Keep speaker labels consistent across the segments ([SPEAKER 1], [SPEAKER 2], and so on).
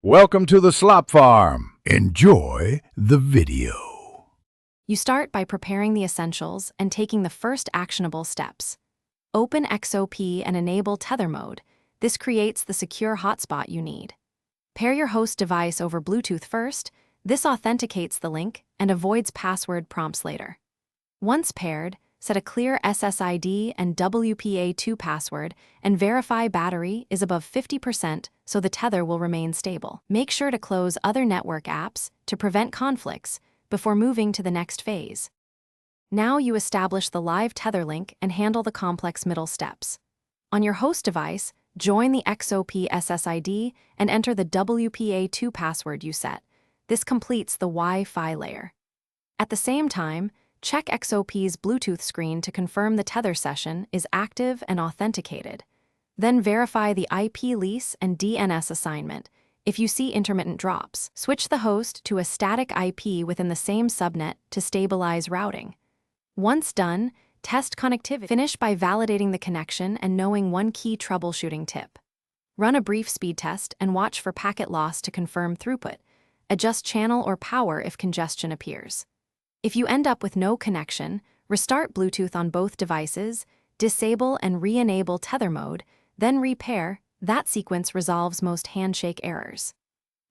[SPEAKER 1] Welcome to the slop farm. Enjoy the video.
[SPEAKER 2] You start by preparing the essentials and taking the first actionable steps. Open XOP and enable tether mode. This creates the secure hotspot you need. Pair your host device over Bluetooth first. This authenticates the link and avoids password prompts later. Once paired, set a clear SSID and WPA2 password and verify battery is above 50% so the tether will remain stable. Make sure to close other network apps to prevent conflicts before moving to the next phase. Now you establish the live tether link and handle the complex middle steps. On your host device, join the XOP SSID and enter the WPA2 password you set. This completes the Wi-Fi layer. At the same time, check XOP's Bluetooth screen to confirm the tether session is active and authenticated. Then verify the IP lease and DNS assignment. If you see intermittent drops, switch the host to a static IP within the same subnet to stabilize routing. Once done, test connectivity. Finish by validating the connection and knowing one key troubleshooting tip. Run a brief speed test and watch for packet loss to confirm throughput. Adjust channel or power if congestion appears. If you end up with no connection, restart Bluetooth on both devices, disable and re-enable tether mode, then repair. That sequence resolves most handshake errors.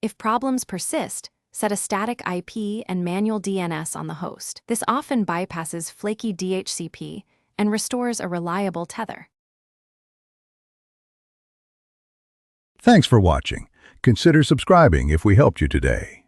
[SPEAKER 2] If problems persist, set a static IP and manual DNS on the host. This often bypasses flaky DHCP and restores a reliable tether.
[SPEAKER 1] Thanks for watching. Consider subscribing if we helped you today.